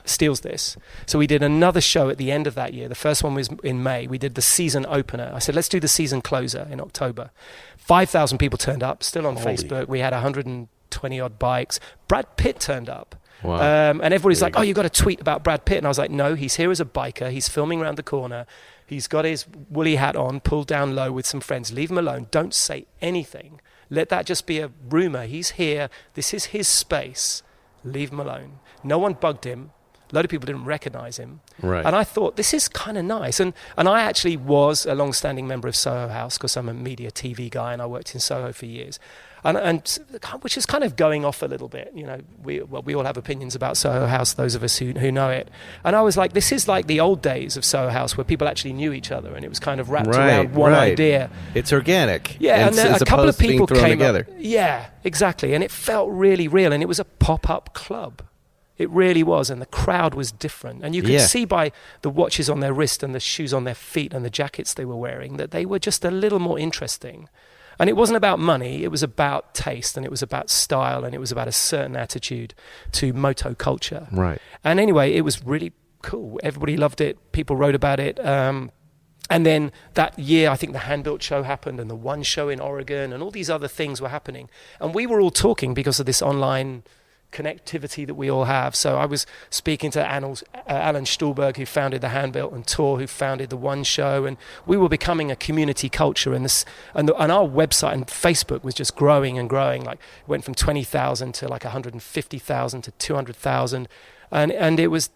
steals this. So we did another show at the end of that year. The first one was in May. We did the season opener. I said, let's do the season closer in October. 5,000 people turned up, still on Facebook. We had 120 odd bikes. Brad Pitt turned up. Wow. And everybody's like, oh, you got to tweet about Brad Pitt. And I was like, no, he's here as a biker. He's filming around the corner. He's got his woolly hat on, pulled down low with some friends. Leave him alone. Don't say anything. Let that just be a rumor. He's here. This is his space. Leave him alone. No one bugged him. A lot of people didn't recognize him. Right. And I thought, this is kind of nice. And I actually was a long-standing member of Soho House because I'm a media TV guy and I worked in Soho for years. And which is kind of going off a little bit. We all have opinions about Soho House, those of us who know it. And I was like, this is like the old days of Soho House where people actually knew each other and it was kind of wrapped around one idea. It's organic. Yeah, and as a couple of opposed to being people thrown came together. up. Yeah, exactly. And it felt really real, and it was a pop-up club. It really was, and the crowd was different. And you could see by the watches on their wrist and the shoes on their feet and the jackets they were wearing that they were just a little more interesting. And it wasn't about money, it was about taste, and it was about style, and it was about a certain attitude to moto culture. Right. And anyway, it was really cool. Everybody loved it. People wrote about it. And And then that year, I think the Hand-Built show happened and the One show in Oregon and all these other things were happening. And we were all talking because of this online connectivity that we all have. So I was speaking to Alan Stuhlberg, who founded the Hand-Built, and Tor, who founded the One show. And we were becoming a community culture. And our website and Facebook was just growing and growing. Like, it went from 20,000 to like 150,000 to 200,000. And then there was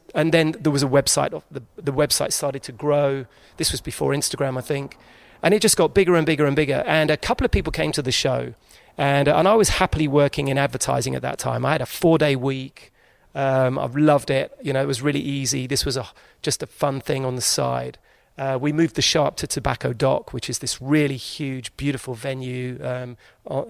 a website. The website started to grow. This was before Instagram, I think, and it just got bigger and bigger and bigger. And a couple of people came to the show, and I was happily working in advertising at that time. I had a 4-day week. I've loved it. You know, it was really easy. This was just a fun thing on the side. We moved the show up to Tobacco Dock, which is this really huge, beautiful venue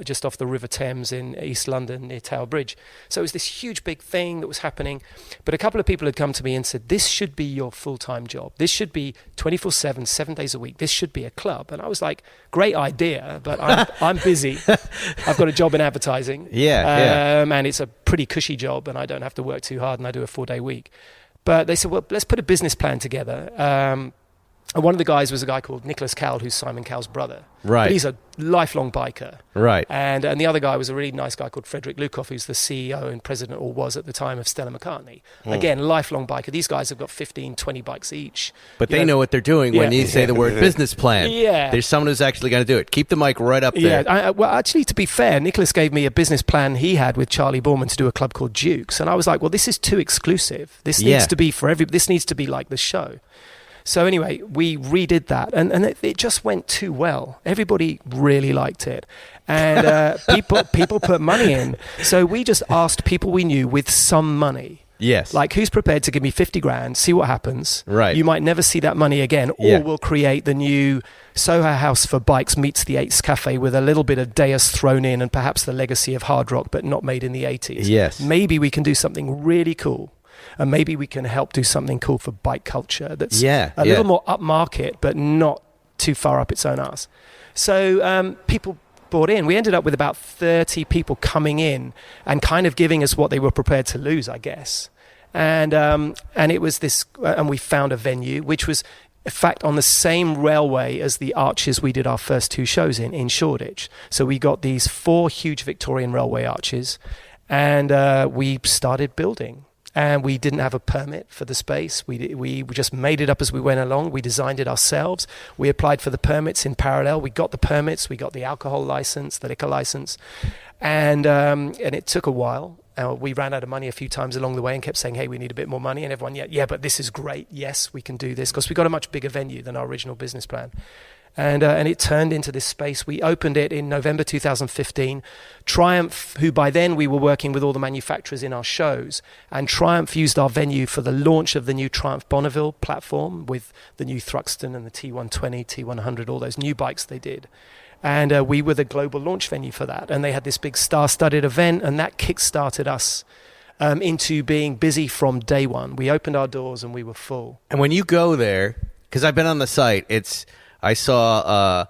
just off the River Thames in East London near Tower Bridge. So it was this huge, big thing that was happening. But a couple of people had come to me and said, this should be your full-time job. This should be 24/7, 7 days a week. This should be a club. And I was like, great idea, but I'm busy. I've got a job in advertising. And it's a pretty cushy job, and I don't have to work too hard, and I do a 4-day week. But they said, well, let's put a business plan together. And one of the guys was a guy called Nicholas Cowell, who's Simon Cowell's brother. Right. But he's a lifelong biker. Right. And the other guy was a really nice guy called Frederick Lukoff, who's the CEO and president, or was at the time, of Stella McCartney. Again, lifelong biker. These guys have got 15, 20 bikes each. But they know what they're doing when you say the word business plan. Yeah. There's someone who's actually going to do it. Keep the mic right up there. Yeah. Well, actually, to be fair, Nicholas gave me a business plan he had with Charlie Borman to do a club called Dukes. And I was like, well, this is too exclusive. This needs to be for this needs to be like the show. So anyway, we redid that, and it just went too well. Everybody really liked it, and people put money in. So we just asked people we knew with some money. Yes. Like, who's prepared to give me 50 grand, see what happens. Right. You might never see that money again, or we'll create the new Soho House for Bikes meets the Eights Cafe with a little bit of Deus thrown in and perhaps the legacy of hard rock, but not made in the 80s. Yes. Maybe we can do something really cool. And maybe we can help do something cool for bike culture that's a little more upmarket, but not too far up its own arse. So people bought in. We ended up with about 30 people coming in and kind of giving us what they were prepared to lose, I guess. And it was this, and we found a venue which was, in fact, on the same railway as the arches we did our first 2 shows in Shoreditch. So we got these 4 huge Victorian railway arches, and we started building. And we didn't have a permit for the space. We just made it up as we went along. We designed it ourselves. We applied for the permits in parallel. We got the permits. We got the alcohol license, the liquor license. And it took a while. We ran out of money a few times along the way and kept saying, hey, we need a bit more money. And everyone, yeah, but this is great. Yes, we can do this. Because we got a much bigger venue than our original business plan. And it turned into this space. We opened it in November 2015. Triumph, who by then we were working with all the manufacturers in our shows, and Triumph used our venue for the launch of the new Triumph Bonneville platform with the new Thruxton and the T120, T100, all those new bikes they did. And we were the global launch venue for that. And they had this big star-studded event, and that kick-started us into being busy from day one. We opened our doors and we were full. And when you go there, because I've been on the site, I saw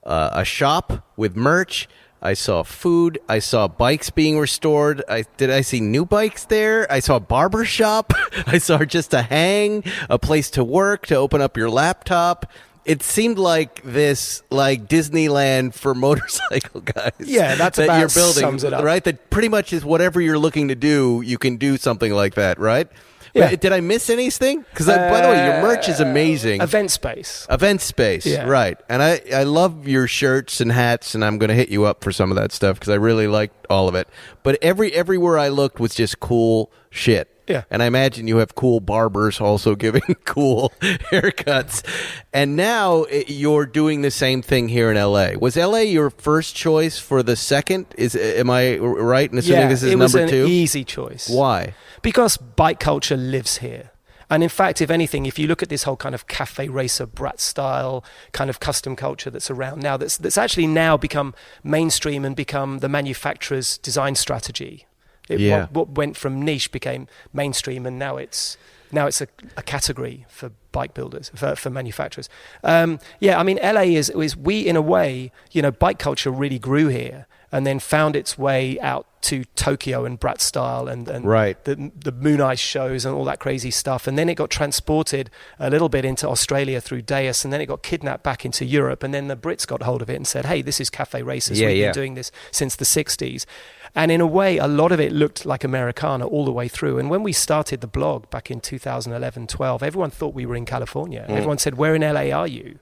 a shop with merch. I saw food. I saw bikes being restored. Did I see new bikes there? I saw a barber shop. I saw just a hang, a place to work, to open up your laptop. It seemed like this, like Disneyland for motorcycle guys. Yeah, that's that about you're building, sums it up. right? That pretty much is whatever you're looking to do, you can do something like that, right? Yeah. Did I miss anything? Because, by the way, your merch is amazing. Event space, right. And I love your shirts and hats, and I'm going to hit you up for some of that stuff because I really liked all of it. But everywhere I looked was just cool shit. Yeah. And I imagine you have cool barbers also giving cool haircuts. And now you're doing the same thing here in L.A. Was L.A. your first choice for the second? Am I right in assuming this is number 2? Yeah, it was an easy choice. Why? Because bike culture lives here. And in fact, if anything, if you look at this whole kind of cafe racer brat style kind of custom culture that's around now, that's actually now become mainstream and become the manufacturer's design strategy. What went from niche became mainstream, and now it's a category for bike builders, for manufacturers. I mean, LA is we, in a way, bike culture really grew here. and then found its way out to Tokyo and Brat Style and Right. the Moon Ice shows and all that crazy stuff. And then it got transported a little bit into Australia through Deus, and then it got kidnapped back into Europe. And then the Brits got hold of it and said, hey, this is Cafe Races. We've been doing this since the 60s. And in a way, a lot of it looked like Americana all the way through. And when we started the blog back in 2011, 12, everyone thought we were in California. Everyone said, where in LA are you?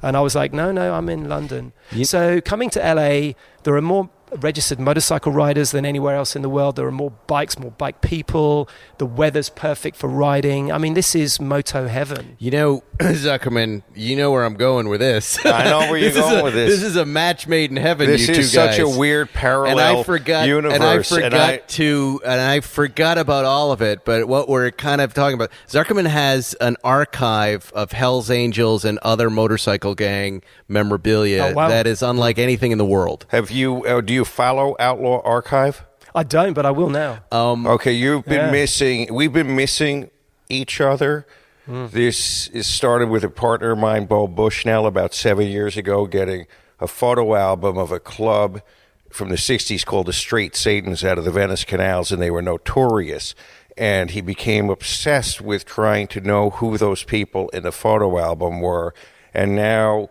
And I was like, no, I'm in London. So coming to LA, there are more registered motorcycle riders than anywhere else in the world. There are more bikes, more bike people. The weather's perfect for riding. I mean, this is moto heaven. You know, Zuckerman, you know where I'm going with this. I know where you're going with this. This is a match made in heaven. This you two is such guys. a weird parallel universe. And I forgot about all of it. But what we're kind of talking about, Zuckerman has an archive of Hell's Angels and other motorcycle gang memorabilia that is unlike anything in the world. Have you? Do you follow Outlaw Archive? I don't, but I will now. Okay, you've been missing. We've been missing each other. This is started with a partner of mine, Bo Bushnell, about 7 years ago, getting a photo album of a club from the 60s called the Straight Satans out of the Venice canals, and they were notorious. And he became obsessed with trying to know who those people in the photo album were. And now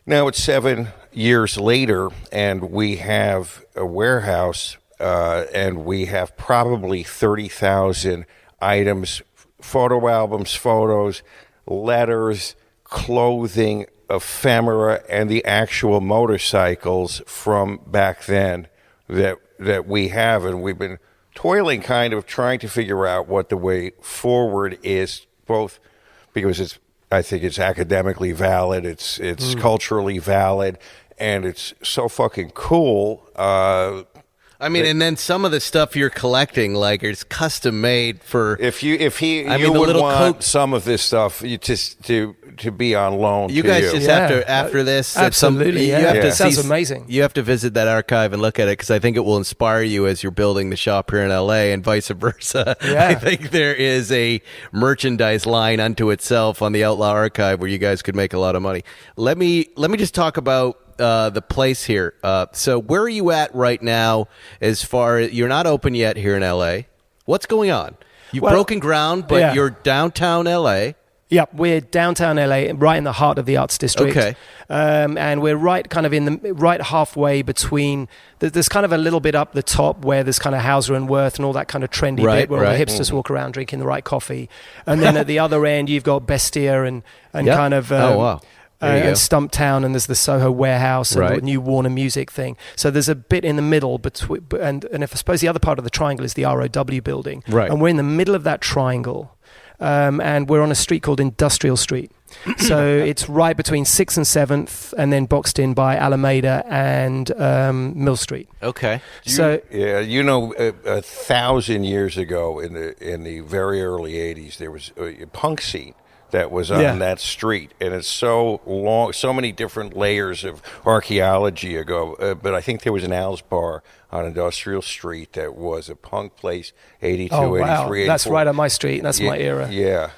it's 7 years later, and we have a warehouse, and we have probably 30,000 items, photo albums, photos, letters, clothing, ephemera, and the actual motorcycles from back then that we have. And we've been toiling, kind of trying to figure out what the way forward is, both because I think it's academically valid, it's culturally valid, and it's so fucking cool. I mean, and then some of the stuff you're collecting, like it's custom made for. You would want some of this stuff to be on loan. You guys just after this, absolutely, sounds amazing. You have to visit that archive and look at it, because I think it will inspire you as you're building the shop here in LA, and vice versa. Yeah. I think there is a merchandise line unto itself on the Outlaw Archive where you guys could make a lot of money. Let me just talk about the place here. So where are you at right now as far as, you're not open yet here in LA? What's going on? You've broken ground, but you're downtown LA. Yeah, we're downtown LA, right in the heart of the Arts District. Okay. And we're right kind of right halfway between, there's kind of a little bit up the top where there's kind of Hauser and Worth and all that kind of trendy bit where all the hipsters walk around drinking the right coffee. And then at the other end, you've got Bestia and kind of... and Stumptown, and there's the Soho Warehouse and the new Warner Music thing. So there's a bit in the middle between, and if I suppose the other part of the triangle is the ROW building, and we're in the middle of that triangle, and we're on a street called Industrial Street. So it's right between 6th and 7th, and then boxed in by Alameda and Mill Street. Okay. So 1,000 years ago, in the very early '80s, there was a punk scene that was on that street, and it's so long, so many different layers of archaeology ago. But I think there was an Al's Bar on Industrial Street that was a punk place, 82, 83, 84. That's right on my street. That's my era. Yeah.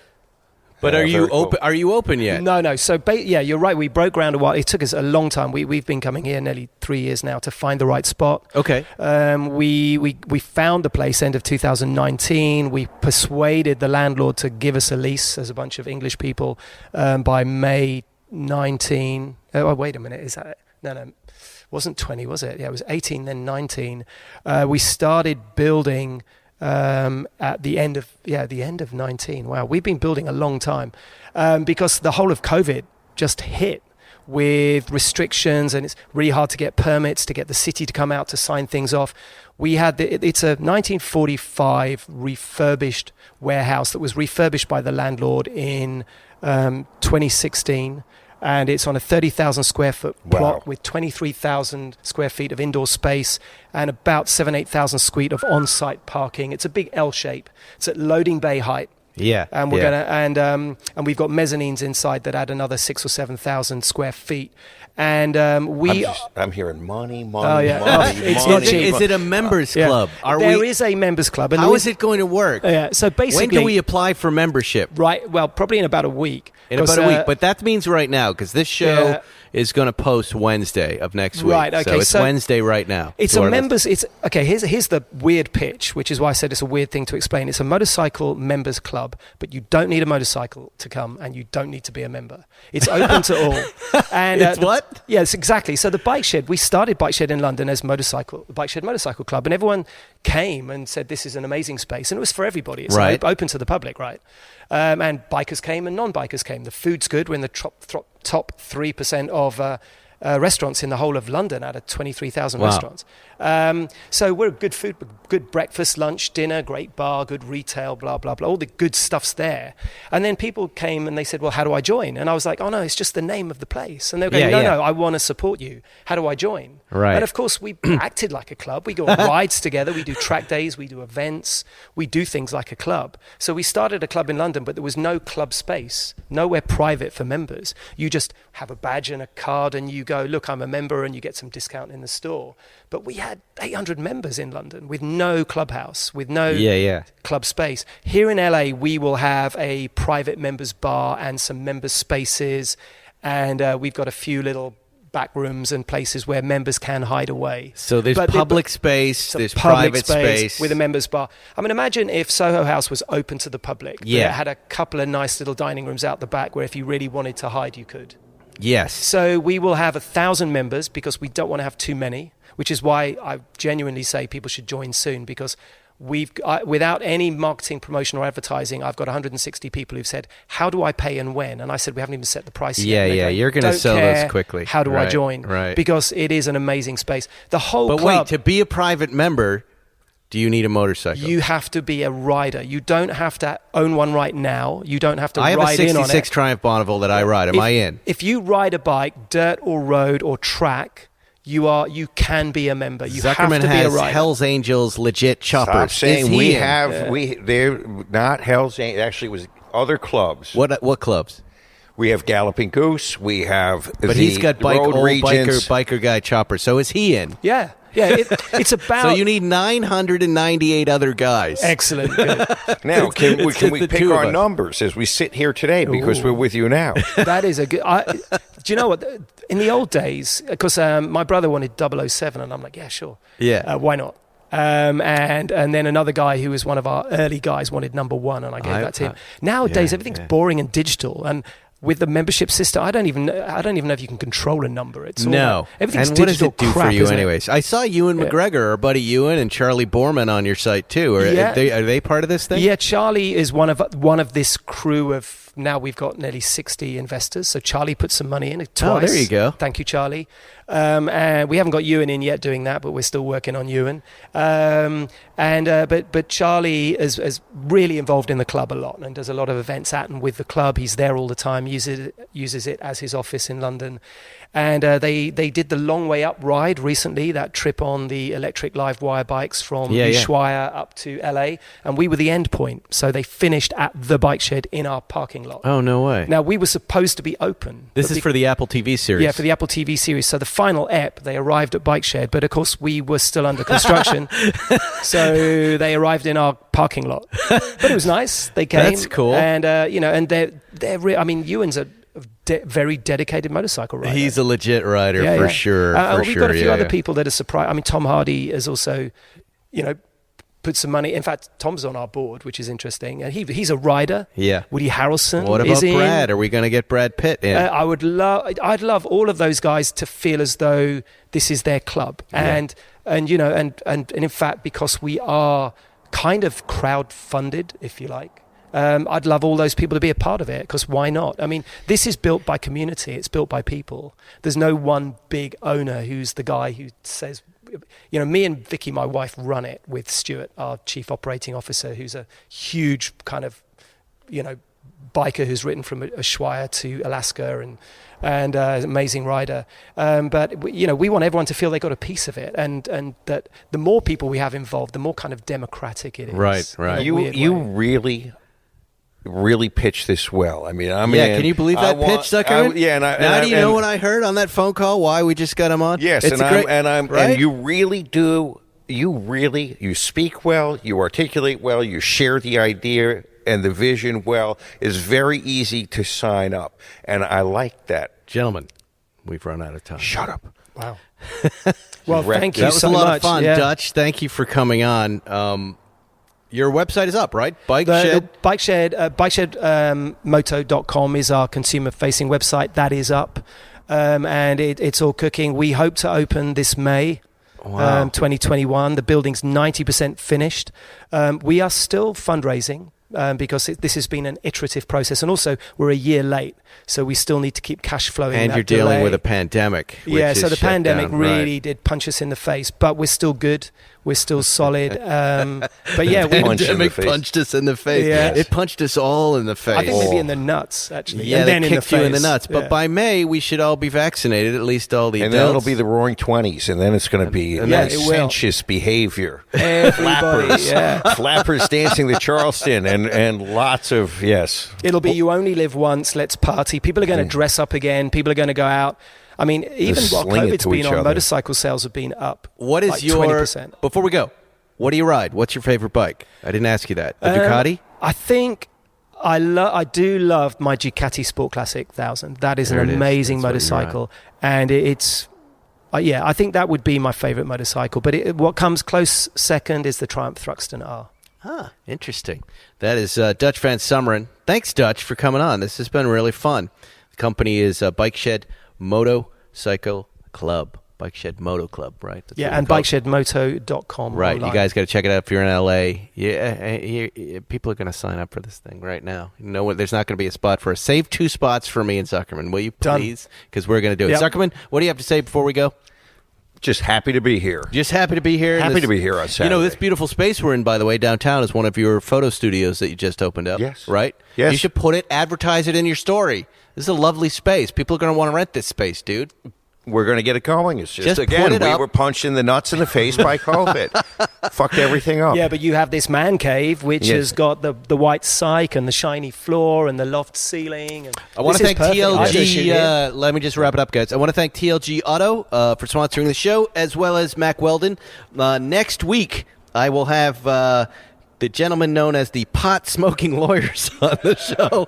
But are you open? Cool. Are you open yet? No. So you're right. We broke ground a while. It took us a long time. We've been coming here nearly 3 years now to find the right spot. Okay. We found the place end of 2019. We persuaded the landlord to give us a lease as a bunch of English people by May 19. Oh, wait a minute. Is that no? Wasn't 20, was it? Yeah, it was 18, then 19. We started building. At the end of 19. Wow, we've been building a long time because the whole of COVID just hit with restrictions, and it's really hard to get permits, to get the city to come out to sign things off. We had it's a 1945 refurbished warehouse that was refurbished by the landlord in 2016. And it's on a 30,000 square foot plot with 23,000 square feet of indoor space and about 8,000 square feet of on-site parking. It's a big L shape. It's at loading bay height. Yeah, and we're gonna and we've got mezzanines inside that add another 6,000 or 7,000 square feet. And I'm hearing money. It's not cheap. Is it a members club? There is a members club. And how is it going to work? So basically, when do we apply for membership? Right. Well, probably in about a week. In about a week, but that means right now, because this show is going to post Wednesday of next week. Right. Okay. So it's Wednesday right now. It's a members. It's okay. Here's the weird pitch, which is why I said it's a weird thing to explain. It's a motorcycle members club, but you don't need a motorcycle to come, and you don't need to be a member. It's open to all. And it's what? Yes, exactly. So the Bike Shed, we started Bike Shed in London as the Bike Shed Motorcycle Club, and everyone came and said this is an amazing space, and it was for everybody. It's open to the public, right? And bikers came and non-bikers came. The food's good. We're in the top 3% of restaurants in the whole of London out of 23,000 restaurants. So we're good food, good breakfast, lunch, dinner, great bar, good retail, blah, blah, blah. All the good stuff's there. And then people came and they said, well, how do I join? And I was like, oh, no, it's just the name of the place. And they were going, no, I want to support you. How do I join? Right. And of course, we acted like a club. We go on rides together. We do track days. We do events. We do things like a club. So we started a club in London, but there was no club space, nowhere private for members. You just have a badge and a card and you go, look, I'm a member, and you get some discount in the store. But we had 800 members in London with no clubhouse, with no club space. Here in LA, we will have a private members bar and some members spaces. And we've got a few little back rooms and places where members can hide away. So there's public space, there's private space. With a members bar. I mean, imagine if Soho House was open to the public. Yeah. It had a couple of nice little dining rooms out the back where if you really wanted to hide, you could. Yes. So we will have 1,000 members because we don't want to have too many, which is why I genuinely say people should join soon, because without any marketing, promotion or advertising, I've got 160 people who've said, how do I pay and when? And I said, we haven't even set the price yet. Yeah, you're going to sell those quickly. How do I join? Right. Because it is an amazing space. The whole club. But wait, to be a private member, do you need a motorcycle? You have to be a rider. You don't have to own one right now. You don't have to ride in on it. I have a 66 Triumph Bonneville that I ride. Am I in? If you ride a bike, dirt or road or track, you can be a member. You Zuckerman have to be a has rider. Hell's Angels legit choppers. Stop saying they're not Hell's Angels. Actually, it was other clubs. What clubs? We have Galloping Goose. We have he's got Road Regents. biker guy chopper. So is he in? Yeah. It's about. So you need 998 other guys. Excellent. Good. Now, can we pick our numbers as we sit here today because we're with you now? That is a good. Do you know what? In the old days, because my brother wanted 007, and I'm like, yeah, sure. Yeah. Why not? And then another guy who was one of our early guys wanted number 1, and I gave that to him. Nowadays, everything's boring and digital, and with the membership system, I don't even know if you can control a number. It's all everything's and digital. What does it do for you, anyways? I saw Ewan McGregor, our buddy Ewan, and Charlie Borman on your site too. Are they part of this thing? Yeah, Charlie is one of this crew of. Now we've got nearly 60 investors. So Charlie put some money in twice. Oh, there you go. Thank you, Charlie. And we haven't got Ewan in yet doing that, but we're still working on Ewan. But Charlie is really involved in the club a lot and does a lot of events at and with the club. He's there all the time, uses it as his office in London. And they did the Long Way Up ride recently, that trip on the electric live wire bikes from Ushuaia up to LA. And we were the end point. So they finished at the Bike Shed in our parking lot. Oh, no way. Now, we were supposed to be open. This is for the Apple TV series. Yeah, for the Apple TV series. So the final ep, they arrived at Bike Shed, but of course we were still under construction. So they arrived in our parking lot. But it was nice. They came. That's cool. And, and Ewan's a very dedicated motorcycle rider. He's a legit rider for sure. We've got a few other people that are surprised. I mean, Tom Hardy has also, put some money. In fact, Tom's on our board, which is interesting. And he's a rider. Yeah. Woody Harrelson. What about Brad? Are we going to get Brad Pitt in? I'd love all of those guys to feel as though this is their club. And in fact, because we are kind of crowd-funded, if you like, I'd love all those people to be a part of it, because why not? I mean, this is built by community. It's built by people. There's no one big owner who's the guy who says, me and Vicky, my wife, run it with Stuart, our chief operating officer, who's a huge kind of, biker who's written from Ushuaia to Alaska and an amazing rider. But we want everyone to feel they got a piece of it, and that the more people we have involved, the more kind of democratic it is. Right. You really really pitched this well. I mean, I'm Yeah, in. can you believe that pitch, Zuckerman? Yeah, now do you know what I heard on that phone call? Why we just got him on? Yes, it's right? and you really do. You speak well. You articulate well. You share the idea and the vision well. It's very easy to sign up, and I like that. Gentlemen, we've run out of time. Shut up. Wow. Well, thank you That was so a lot much. of fun, Yeah. Dutch. Thank you for coming on. Your website is up, right? Bike The Shed. bikeshedmoto.com is our consumer-facing website. That is up, and it's all cooking. We hope to open this May. Wow. 2021. The building's 90% finished. We are still fundraising because this has been an iterative process, and also we're a year late, so we still need to keep cash flowing. And you're dealing with a pandemic. Yeah, so the pandemic really right. did punch us in the face, but we're still good. We're still solid. But yeah, The we pandemic punched us in the face. Yeah. It punched us all in the face. I think maybe in the nuts, actually. Yeah, and they then kicked in you the in the face. nuts. But Yeah. by May, we should all be vaccinated, at least all the And adults. then it'll be the Roaring '20s, and then it's going to be Yeah, it will. licentious behavior. Everybody, Flappers, yeah. flappers dancing the Charleston, and lots of It'll be you only live once, let's party. People are going to dress up again. People are going to go out. I mean, even while sling it COVID's to been each on, other. motorcycle sales have been up. What is like your 20%. Before we go, what do you ride? What's your favorite bike? I didn't ask you that. A Ducati? I think I do love my Ducati Sport Classic 1000. That is There an it is. amazing That's what you motorcycle, and it's I think that would be my favorite motorcycle. But what comes close second is the Triumph Thruxton R. Huh, interesting. That is Dutch Van Someren. Thanks, Dutch, for coming on. This has been really fun. The company is Bike Shed Motorcycle Club. Bike Shed Moto Club, right? That's Yeah, what and they're called. bikeshedmoto.com. Right, online. you guys got to check it out if you're in LA. Yeah, people are going to sign up for this thing right now. You know what? There's not going to be a spot for us. Save 2 spots for me and Zuckerman, will you Done. please? Because we're going to do it. Yep. Zuckerman, what do you have to say before we go? just happy to be here. Just happy to be here. Happy to be here on Saturday. You know, this beautiful space we're in, by the way, downtown is one of your photo studios that you just opened up. Yes. Right? Yes. You should advertise it in your story. This is a lovely space. People are going to want to rent this space, dude. We're going to get it going. It's just put again, it we up. were punched in the nuts in the face by COVID. Fucked everything up. Yeah, but you have this man cave, which Yes. has got the white cyc and the shiny floor and the loft ceiling. And I want to this is thank perfect. I'd go shoot here. TLG. Let me just wrap it up, guys. I want to thank TLG Auto for sponsoring the show, as well as Mac Weldon. Next week, I will have the gentleman known as the pot-smoking lawyers on the show.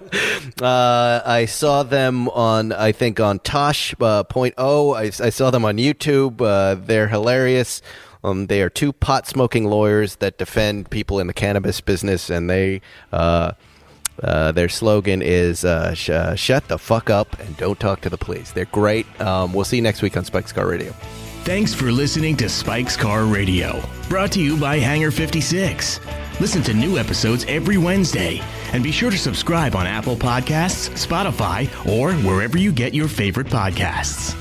I saw them on, I think, on Tosh.0. I saw them on YouTube. They're hilarious. They are two pot-smoking lawyers that defend people in the cannabis business, and they their slogan is shut the fuck up and don't talk to the police. They're great. We'll see you next week on Spike's Car Radio. Thanks for listening to Spike's Car Radio, brought to you by Hangar 56. Listen to new episodes every Wednesday, and be sure to subscribe on Apple Podcasts, Spotify, or wherever you get your favorite podcasts.